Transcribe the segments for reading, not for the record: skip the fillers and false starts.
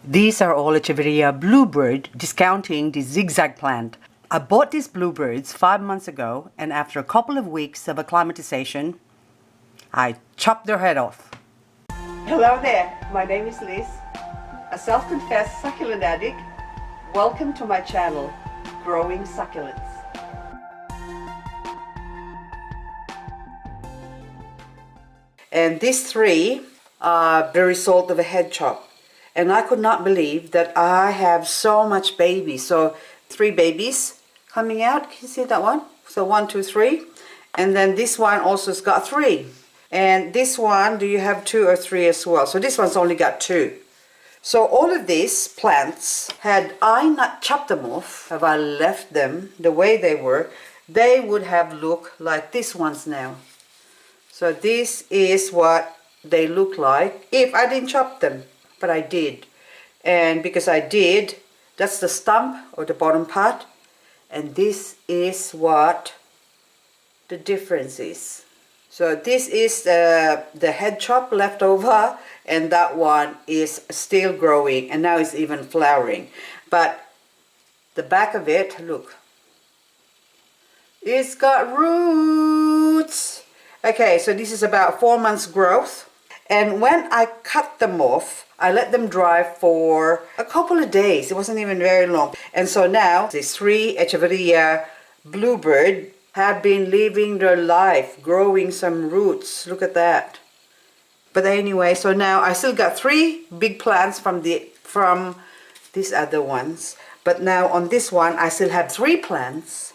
These are all Echeveria bluebird, discounting the zigzag plant. I bought these bluebirds 5 months ago, and after a couple of weeks of acclimatization, I chopped their head off. Hello there, my name is Liz, a self-confessed succulent addict. Welcome to my channel, Growing Succulents. And these three are the result of a head chop. And I could not believe that I have so much babies. So 3 babies coming out. Can you see that one? So 1, 2, 3. And then this one also has got 3. And this one, do you have 2 or 3 as well? So this one's only got 2. So all of these plants, had I not chopped them off, have I left them the way they were, they would have looked like these ones now. So this is what they look like if I didn't chop them. But I did, and because I did, that's the stump or the bottom part, and this is what the difference is. So this is the head chop left over, and that one is still growing, and now it's even flowering. But the back of it, look, it's got roots. Okay, so this is about 4 months growth, and when I cut them off, I let them dry for a couple of days. It wasn't even very long. And so now these 3 Echeveria bluebird have been living their life, growing some roots. Look at that. But anyway, so now I still got 3 big plants from these other ones. But now on this one, I still have 3 plants.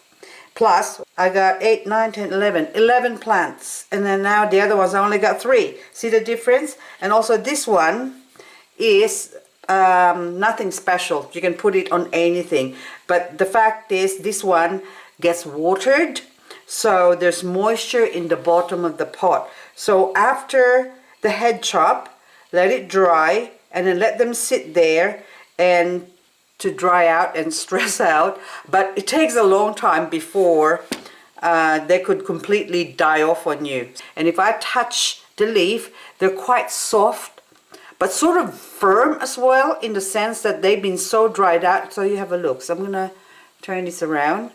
Plus, I got 8, 9, 10, 11 plants. And then now the other ones, I only got 3. See the difference? And also this one is nothing special. You can put it on anything. But the fact is, this one gets watered. So there's moisture in the bottom of the pot. So after the head chop, let it dry. And then let them sit there and to dry out and stress out, but it takes a long time before they could completely die off on you. And if I touch the leaf, they're quite soft, but sort of firm as well, in the sense that they've been so dried out. So you have a look. So I'm gonna turn this around.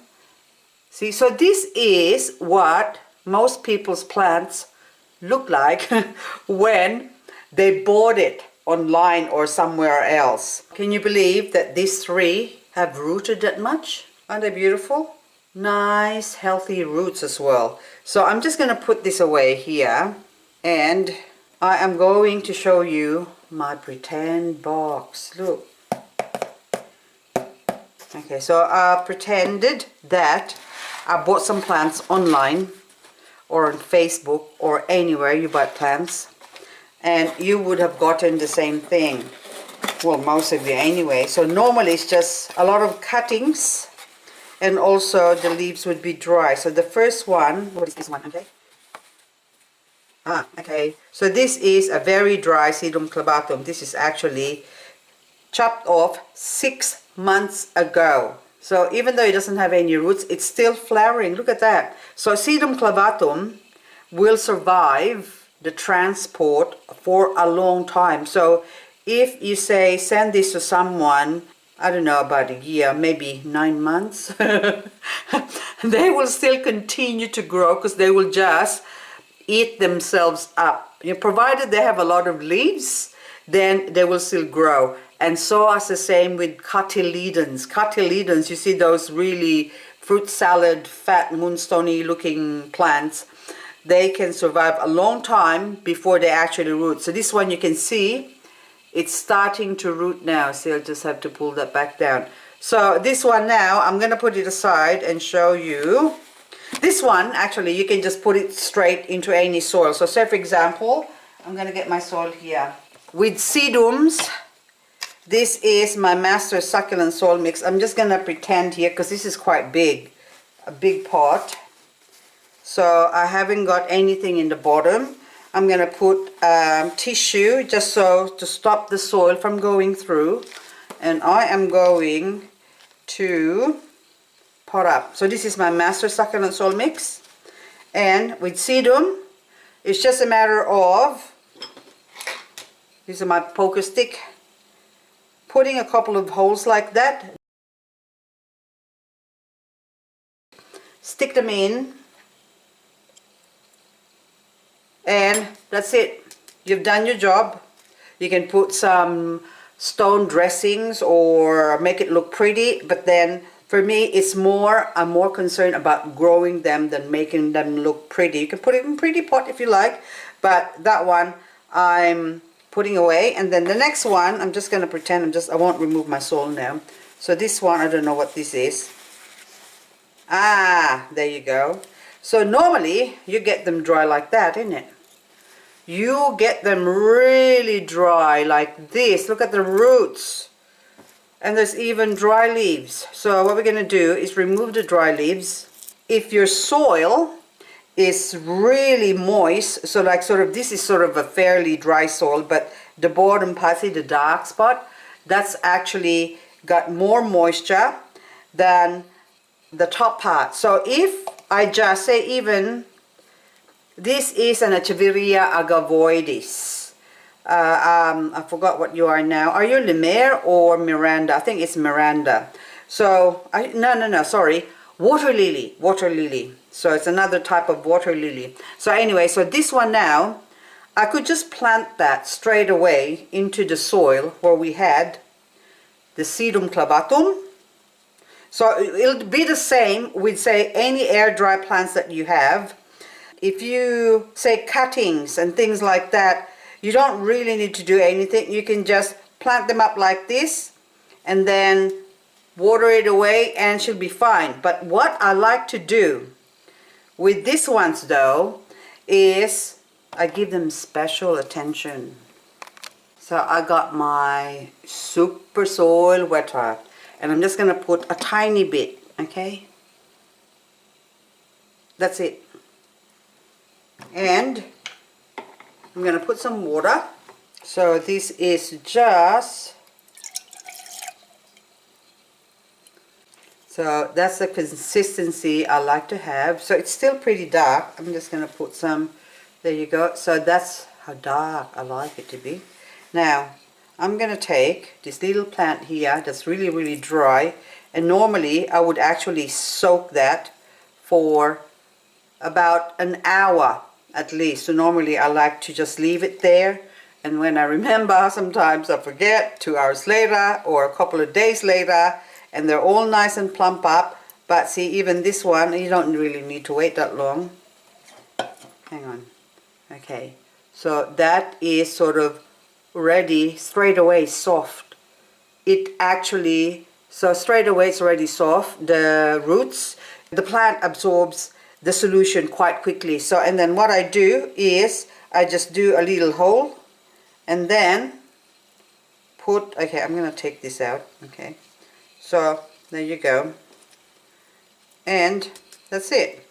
See, so this is what most people's plants look like when they bought it online or somewhere else. Can you believe that these 3 have rooted that much? Aren't they beautiful? Nice healthy roots as well. So I'm just going to put this away here, and I am going to show you my pretend box. Look. Okay, so I pretended that I bought some plants online or on Facebook or anywhere you buy plants, and you would have gotten the same thing. Well, most of you anyway. So normally it's just a lot of cuttings, and also the leaves would be dry. So the first one, what is this one? Okay. Okay. So this is a very dry Sedum clavatum. This is actually chopped off 6 months ago. So even though it doesn't have any roots, it's still flowering. Look at that. So Sedum clavatum will survive the transport for a long time. So if you say send this to someone, I don't know, about a year, maybe 9 months, they will still continue to grow, because they will just eat themselves up. Provided they have a lot of leaves, then they will still grow. And so as the same with cotyledons. Cotyledons, you see those really fruit salad, fat, moonstony looking plants. They can survive a long time before they actually root. So this one, you can see it's starting to root now. See, I'll just have to pull that back down. So this one now, I'm going to put it aside and show you. This one, actually, you can just put it straight into any soil. So say, for example, I'm going to get my soil here. With sedums, this is my master succulent soil mix. I'm just going to pretend here, because this is quite big, a big pot. So I haven't got anything in the bottom. I'm going to put tissue just so to stop the soil from going through. And I am going to pot up. So this is my master succulent soil mix. And with sedum, it's just a matter of, these are my poker stick, putting a couple of holes like that, stick them in, and that's it. You've done your job. You can put some stone dressings or make it look pretty, but then for me it's I'm more concerned about growing them than making them look pretty. You can put it in a pretty pot if you like, but that one I'm putting away. And then the next one, I'm just going to pretend I won't remove my soil now. So this one, I don't know what this is. Ah, there you go. So normally you get them dry like that, isn't it? You get them really dry like this. Look at the roots. And there's even dry leaves. So what we're going to do is remove the dry leaves. If your soil is really moist, so like sort of, this is sort of a fairly dry soil, but the bottom part, see the dark spot, that's actually got more moisture than the top part. So if I just say, even this is an Echeveria agavoides. I forgot what you are now. Are you Lemaire or Miranda? I think it's Miranda. So no, sorry, water lily. So it's another type of water lily. So anyway, so this one now, I could just plant that straight away into the soil where we had the sedum clavatum. So it'll be the same with, say, any air dry plants that you have. If you say cuttings and things like that, you don't really need to do anything. You can just plant them up like this and then water it away and she'll be fine. But what I like to do with these ones though is I give them special attention. So I got my super soil wetter and I'm just going to put a tiny bit, okay? That's it. And I'm going to put some water. So this is just, so that's the consistency I like to have. So it's still pretty dark. I'm just going to put some, there you go. So that's how dark I like it to be. Now I'm going to take this little plant here that's really, really dry. And normally I would actually soak that for about an hour at least. So normally I like to just leave it there, and when I remember, sometimes I forget, 2 hours later or a couple of days later, and they're all nice and plump up. But see, even this one, you don't really need to wait that long. Hang on. Okay, so that is sort of ready straight away, soft. It actually, so straight away it's already soft. The roots, the plant absorbs the solution quite quickly. So, and then what I do is I just do a little hole and then put, okay, I'm going to take this out, okay, so there you go, and that's it.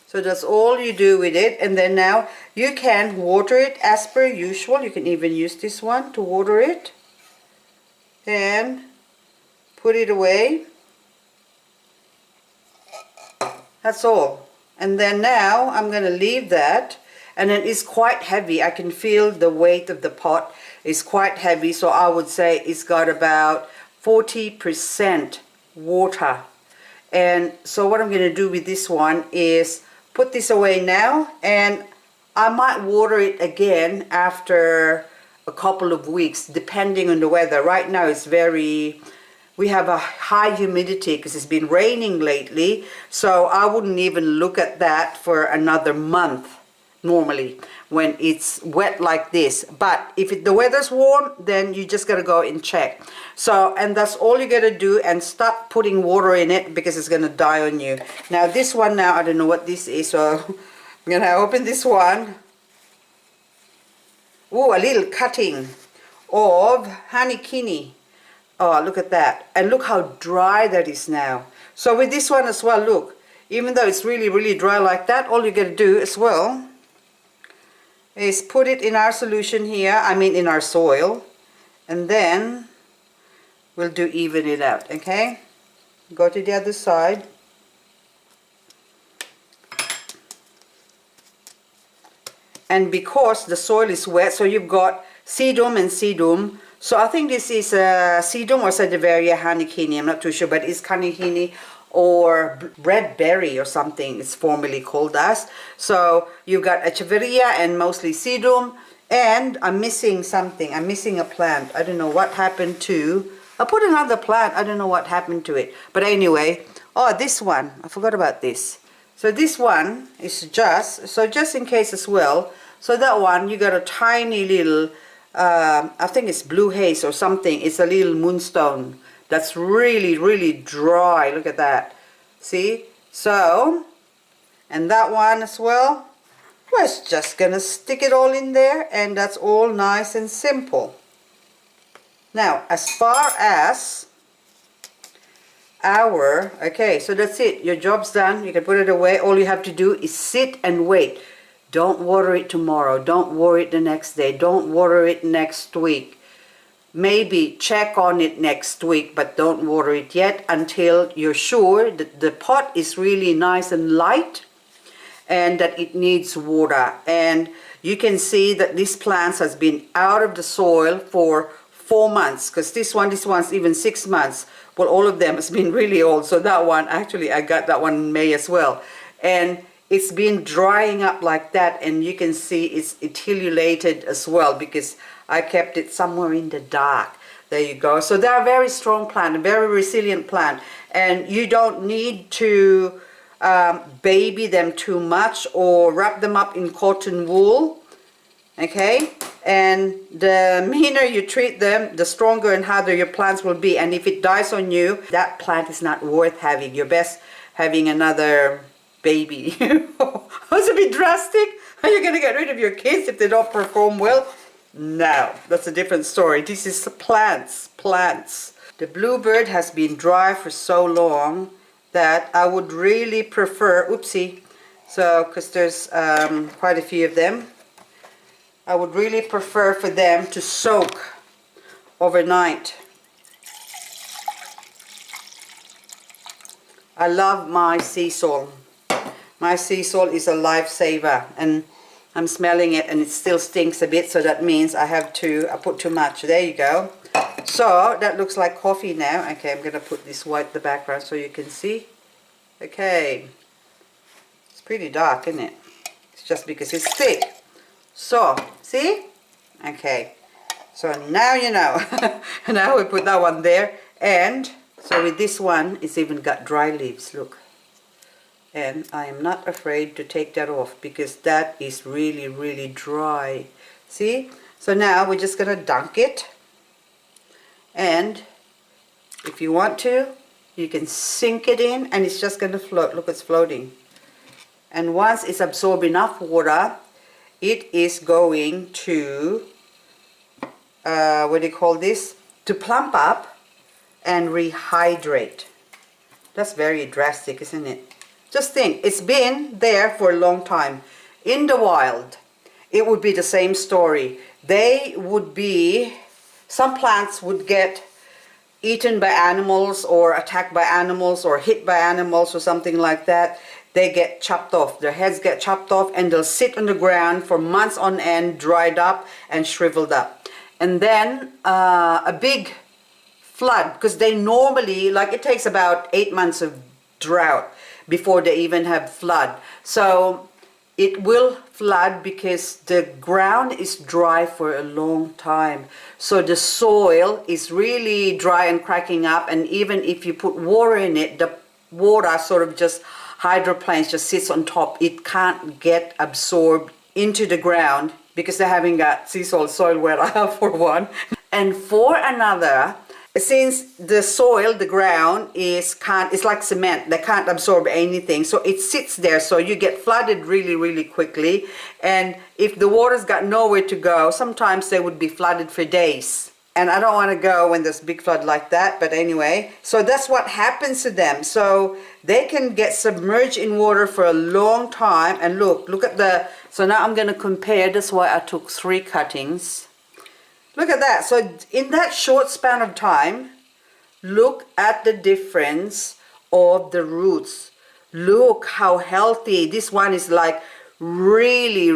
So that's all you do with it. And then now you can water it as per usual. You can even use this one to water it and put it away. That's all. And then now I'm going to leave that, and then it's quite heavy. I can feel the weight of the pot is quite heavy, so I would say it's got about 40% water. And so what I'm going to do with this one is put this away now, and I might water it again after a couple of weeks depending on the weather. Right now it's we have a high humidity because it's been raining lately, so I wouldn't even look at that for another month normally when it's wet like this. But if the weather's warm, then you just gotta go and check. So, and that's all you gotta do, and stop putting water in it because it's gonna die on you. Now this one, now I don't know what this is, so I'm gonna open this one. Ooh, a little cutting of honey kidney. Oh, look at that. And look how dry that is now. So with this one as well, look, even though it's really, really dry like that, all you gotta do as well is put it in our solution here, I mean in our soil, and then we'll do even it out, okay? Go to the other side. And because the soil is wet, so you've got sedum and sedum, So I think this is sedum or Echeveria hanekini. I'm not too sure, but it's hanekini or red berry or something it's formerly called as. So you've got Echeveria and mostly sedum, and I'm missing something. I'm missing a plant. I don't know what happened to. I put another plant. I don't know what happened to it. But anyway, oh, this one. I forgot about this. So this one is just in case as well. So that one, you got a tiny little, I think it's blue haze or something. It's a little moonstone that's really, really dry. Look at that. See? So, and that one as well. We're just gonna stick it all in there, and that's all nice and simple. Now, as far as okay, so that's it. Your job's done. You can put it away. All you have to do is sit and wait. Don't water it tomorrow. Don't water it the next day. Don't water it next week. Maybe check on it next week, but don't water it yet until you're sure that the pot is really nice and light and that it needs water. And you can see that this plant has been out of the soil for 4 months, because this one's even 6 months. Well, all of them has been really old. So that one, actually, I got that one in May as well. And it's been drying up like that, and you can see it's ethylated as well because I kept it somewhere in the dark. There you go. So they're a very strong plant, a very resilient plant, and you don't need to baby them too much or wrap them up in cotton wool. Okay, and the meaner you treat them, the stronger and harder your plants will be. And if it dies on you, that plant is not worth having. You're best having another baby. That's a bit drastic. Are you going to get rid of your kids if they don't perform well? No, that's a different story. This is plants. The bluebird has been dry for so long that I would really prefer, oopsie, so because there's quite a few of them, I would really prefer for them to soak overnight. I love my sea salt. My sea salt is a lifesaver, and I'm smelling it and it still stinks a bit, so that means I put too much. There you go. So that looks like coffee now. Okay, I'm gonna put this white in the background so you can see. Okay, it's pretty dark, isn't it? It's just because it's thick. So, see? Okay, so now you know. Now we put that one there, and so with this one, it's even got dry leaves, look. And I am not afraid to take that off because that is really, really dry. See? So now we're just gonna dunk it. And if you want to, you can sink it in and it's just gonna float. Look, it's floating. And once it's absorbed enough water, it is going to, what do you call this? To plump up and rehydrate. That's very drastic, isn't it? Just think, it's been there for a long time. In the wild, it would be the same story. Some plants would get eaten by animals or attacked by animals or hit by animals or something like that. They get chopped off. Their heads get chopped off and they'll sit on the ground for months on end, dried up and shriveled up. And then a big flood, because they normally, like it takes about 8 months of drought before they even have flood. So it will flood because the ground is dry for a long time. So the soil is really dry and cracking up, and even if you put water in it, the water sort of just hydroplanes, just sits on top. It can't get absorbed into the ground because they haven't got sea salt soil where I have for one. And for another, since the soil, the ground it's like cement, they can't absorb anything, so it sits there, so you get flooded really, really quickly. And if the water's got nowhere to go, sometimes they would be flooded for days. And I don't want to go when there's big flood like that, but anyway, so that's what happens to them. So they can get submerged in water for a long time. And look at so now I'm going to compare. That's why I took 3 cuttings. Look at that. So in that short span of time, look at the difference of the roots. Look how healthy. This one is like really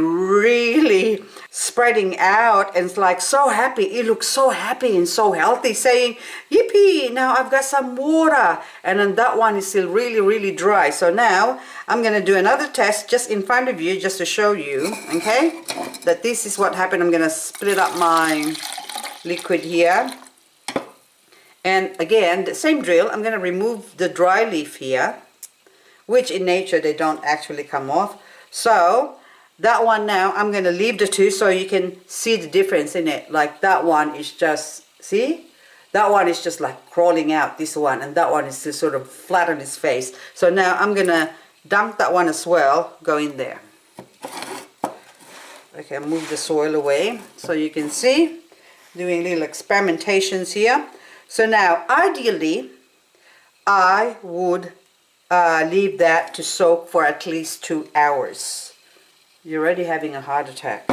spreading out, and it's like so happy. It looks so happy and so healthy, saying, yippee, now I've got some water. And then that one is still really dry. So now I'm gonna do another test just in front of you, just to show you, okay, that this is what happened. I'm gonna split up my liquid here. And again, the same drill. I'm gonna remove the dry leaf here, which in nature they don't actually come off. So that one now, I'm going to leave the two so you can see the difference in it. Like that one is just, see? That one is just like crawling out, this one. And that one is just sort of flat on its face. So now I'm going to dunk that one as well, go in there. Okay, move the soil away so you can see. Doing little experimentations here. So now, ideally, I would leave that to soak for at least 2 hours. You're already having a heart attack.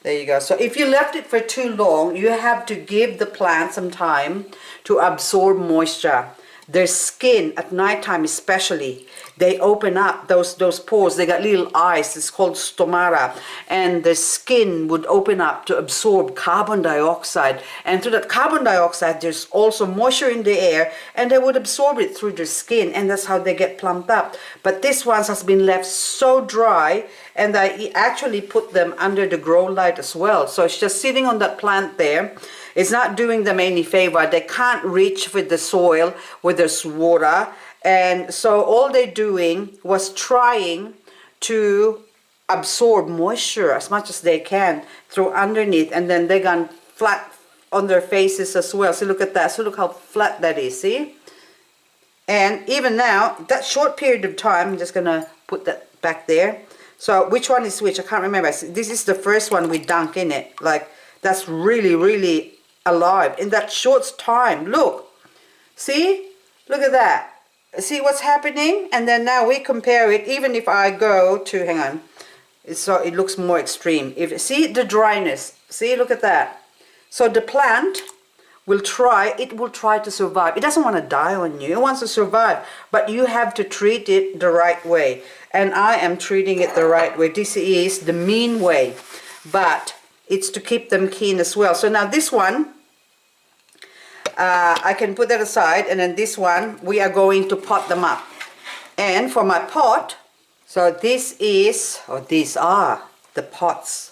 There you go. So if you left it for too long, you have to give the plant some time to absorb moisture. Their skin at nighttime especially, they open up those pores. They got little eyes. It's called stomata. And the skin would open up to absorb carbon dioxide. And through that carbon dioxide, there's also moisture in the air, and they would absorb it through their skin, and that's how they get plumped up. But this one has been left so dry, and I actually put them under the grow light as well. So it's just sitting on that plant there. It's not doing them any favor. They can't reach with the soil where there's water. And so all they're doing was trying to absorb moisture as much as they can through underneath. And then they're gone flat on their faces as well. So look at that. So look how flat that is, see? And even now, that short period of time, I'm just going to put that back there. So which one is which? I can't remember. This is the first one we dunk in it. Like, that's really alive in that short time. Look, see, look at that. See what's happening? And then now we compare it. Even if I go to, hang on, so it looks more extreme. If see the dryness, see, look at that. So the plant will try, it will try to survive. It doesn't want to die on you. It wants to survive, but you have to treat it the right way. And I am treating it the right way. This is the mean way, but it's to keep them keen as well. So now this one, I can put that aside, and then this one, we are going to pot them up. And for my pot, so this is, or these are the pots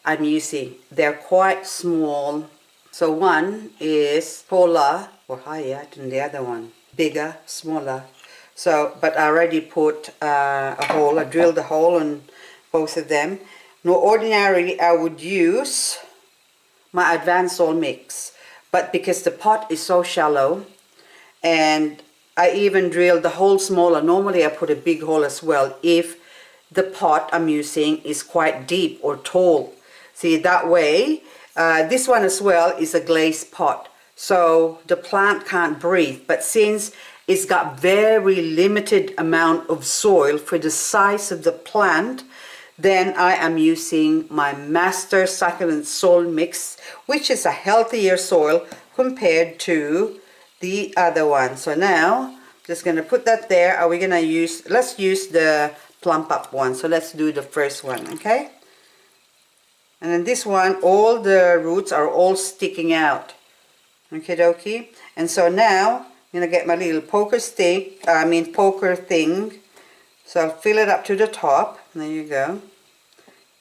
I'm using. They're quite small. So one is taller or higher than the other one. Bigger, smaller. So, but I already put a hole, I drilled a hole on both of them. Now ordinarily I would use my advanced soil mix, but because the pot is so shallow, and I even drilled the hole smaller. Normally I put a big hole as well if the pot I'm using is quite deep or tall. See, that way, this one as well is a glazed pot, so the plant can't breathe. But since it's got very limited amount of soil for the size of the plant, then I am using my Master Succulent soil mix, which is a healthier soil compared to the other one. So now, just going to put that there. Are we going to use, let's use the plump up one. So let's do the first one, okay? And then this one, all the roots are all sticking out. Okay, dokie. And so now, I'm going to get my little poker thing. So I'll fill it up to the top. There you go.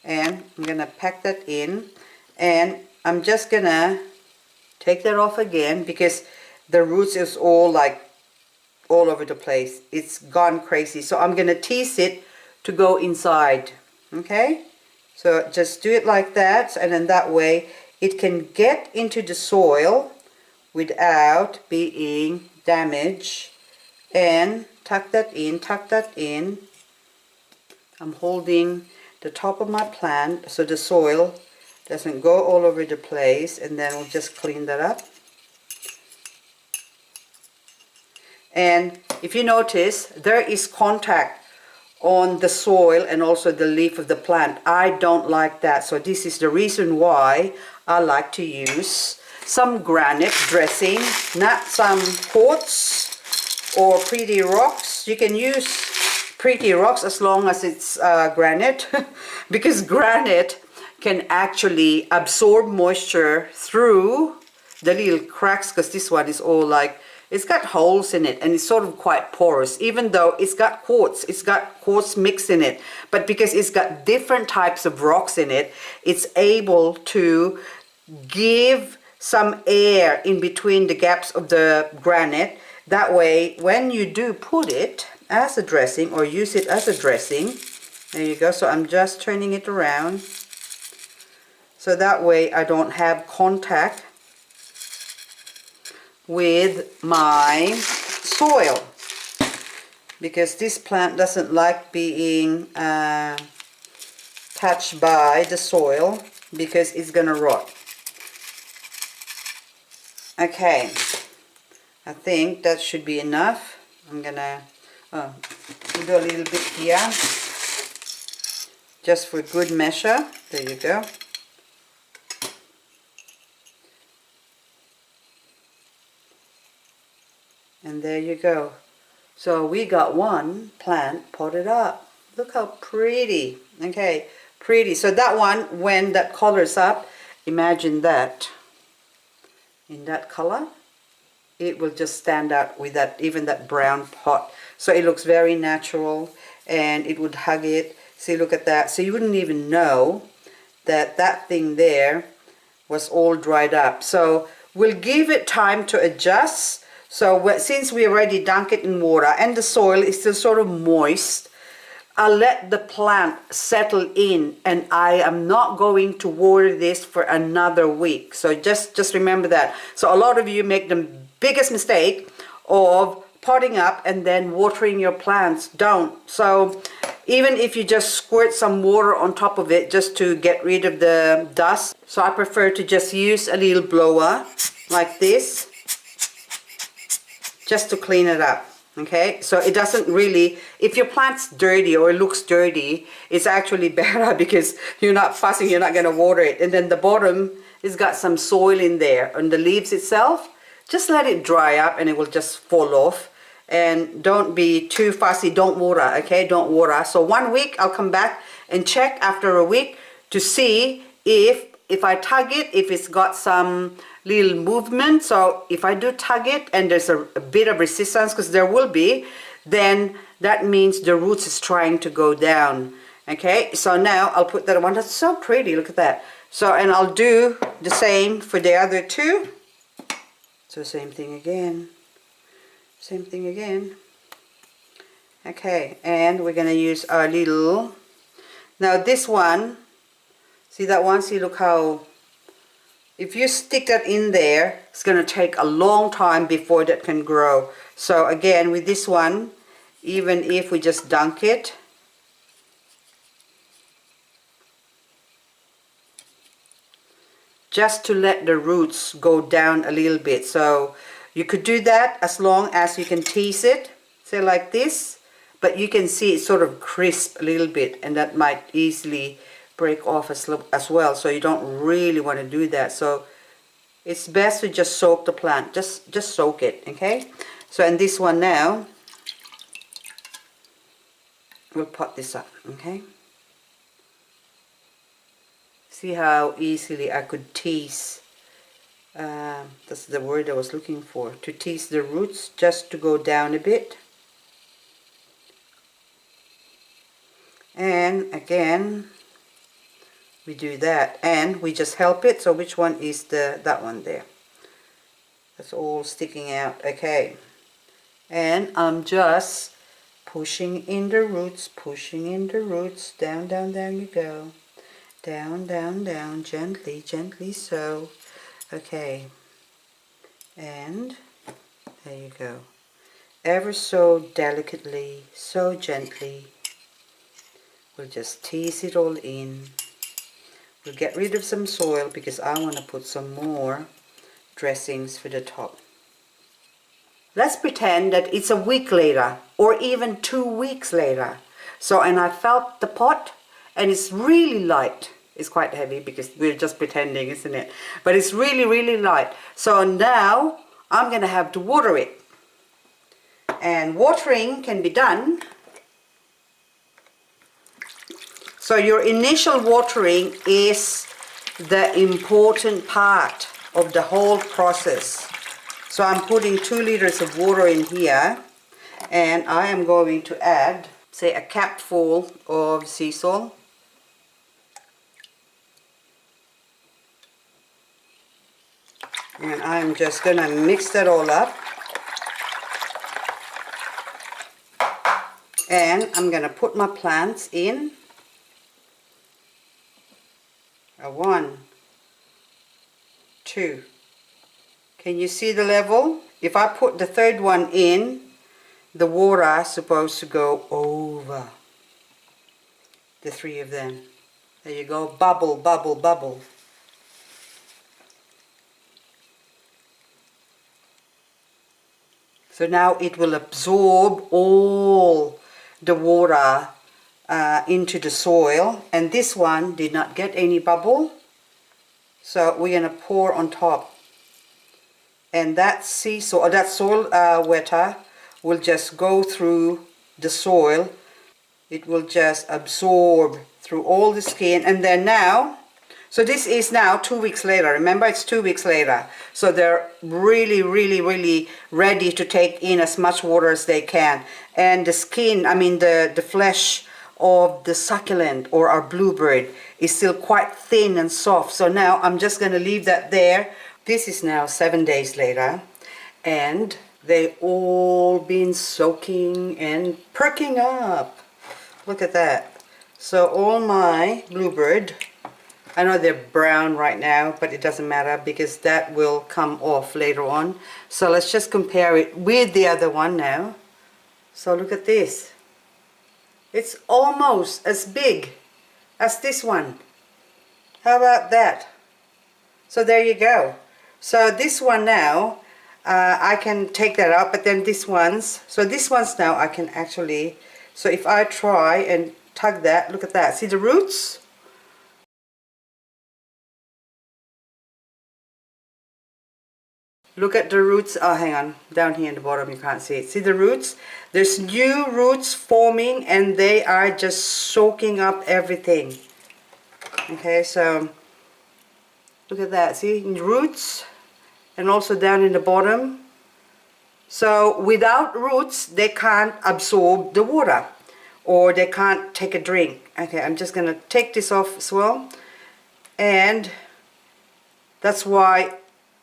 And I'm going to pack that in. And I'm just going to take that off again because the roots is all like all over the place. It's gone crazy. So I'm going to tease it to go inside. Okay? So just do it like that, and then that way it can get into the soil without being damaged. And tuck that in. I'm holding the top of my plant so the soil doesn't go all over the place, and then we'll just clean that up. And if you notice, there is contact on the soil and also the leaf of the plant. I don't like that, so this is the reason why I like to use some granite dressing, not some quartz or pretty rocks. You can use pretty rocks as long as it's granite because granite can actually absorb moisture through the little cracks, because this one is all like, it's got holes in it and it's sort of quite porous, even though it's got quartz mix in it, but because it's got different types of rocks in it, it's able to give some air in between the gaps of the granite. That way when you do put it as a dressing or use it as a dressing, there you go. So I'm just turning it around so that way I don't have contact with my soil, because this plant doesn't like being touched by the soil because it's gonna rot. Okay, I think that should be enough. I'm gonna do a little bit here just for good measure. There you go. And there you go. So we got one plant potted up. Look how pretty. Okay, pretty. So that one, when that colors up, imagine that. In that color, it will just stand out with that, even that brown pot. So it looks very natural and it would hug it. See, look at that. So you wouldn't even know that that thing there was all dried up. So we'll give it time to adjust. So since we already dunk it in water and the soil is still sort of moist, I'll let the plant settle in, and I am not going to water this for another week. So just remember that. So a lot of you make the biggest mistake of potting up and then watering your plants. Don't. So even if you just squirt some water on top of it just to get rid of the dust. So I prefer to just use a little blower like this, just to clean it up. Okay, so it doesn't really, if your plant's dirty or it looks dirty, it's actually better because you're not fussing, you're not going to water it. And then the bottom has got some soil in there on the leaves itself. Just let it dry up and it will just fall off. And don't be too fussy, don't water, okay, don't water. So 1 week I'll come back and check after a week to see if I tug it, if it's got some little movement. So if I do tug it and there's a bit of resistance, because there will be, then that means the roots is trying to go down. Okay, so now I'll put that one. That's so pretty, look at that. So, and I'll do the same for the other two. So same thing again, same thing again. Okay, and we're gonna use our little, now this one, see that one, see, look how, if you stick that in there, it's going to take a long time before that can grow. So again, with this one, even if we just dunk it, just to let the roots go down a little bit. So you could do that as long as you can tease it, say like this, but you can see it's sort of crisp a little bit, and that might easily break off as well. So you don't really want to do that. So it's best to just soak the plant, just soak it. Okay, so and this one now we'll pot this up. Okay, see how easily I could tease, that's the word I was looking for, to tease the roots just to go down a bit. And again we do that, and we just help it. So which one is that one there? That's all sticking out. Okay, and I'm just pushing in the roots, pushing in the roots, down, down, down you go, down, down, down, gently, gently. So okay, and there you go, ever so delicately, so gently. We'll just tease it all in. We'll get rid of some soil because I want to put some more dressings for the top. Let's pretend that it's a week later or even 2 weeks later. So, and I felt the pot and it's really light. It's quite heavy because we're just pretending, isn't it? But it's really, really light. So now I'm going to have to water it. And watering can be done So your initial watering is the important part of the whole process. So I'm putting 2 liters of water in here, and I am going to add, say, a capful of sea salt. And I'm just gonna mix that all up. And I'm gonna put my plants in. 1, 2. Can you see the level? If I put the third one in, the water is supposed to go over the 3 of them. There you go, bubble, bubble, bubble. So now it will absorb all the water into the soil, and this one did not get any bubble, so we're going to pour on top, and that sea soil, or that soil wetter will just go through the soil. It will just absorb through all the skin, and then now, so this is now 2 weeks later. Remember, it's 2 weeks later, so they're really ready to take in as much water as they can. And the skin, I mean the flesh of the succulent or our bluebird is still quite thin and soft. So now I'm just going to leave that there. This is now 7 days later, and they all been soaking and perking up. Look at that. So all my bluebird, I know they're brown right now, but it doesn't matter because that will come off later on. So let's just compare it with the other one now. So look at this. It's almost as big as this one. How about that? So there you go. So this one now, I can take that out, but then this one's, so this one's now I can actually, so if I try and tug that, look at that. See the roots? Look at the roots. Oh, hang on. Down here in the bottom, you can't see it. See the roots? There's new roots forming, and they are just soaking up everything. Okay, so look at that. See? Roots, and also down in the bottom. So without roots, they can't absorb the water, or they can't take a drink. Okay, I'm just going to take this off as well. And that's why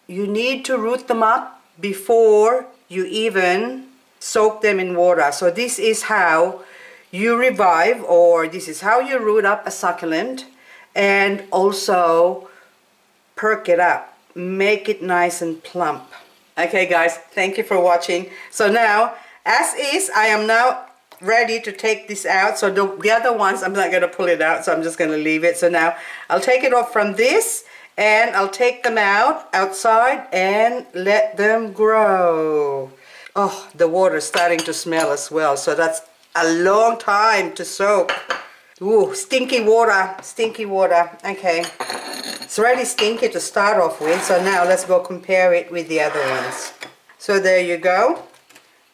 you need to root them up before you even soak them in water. So this is how you revive, or this is how you root up a succulent, and also perk it up, make it nice and plump. Okay guys, thank you for watching. So now, as is, I am now ready to take this out. So the other ones, I'm not going to pull it out, so I'm just going to leave it. So now I'll take it off from this, and I'll take them out outside and let them grow. Oh, the water's starting to smell as well, so that's a long time to soak. Ooh, stinky water, stinky water. Okay, it's already stinky to start off with, so now let's go compare it with the other ones. So there you go.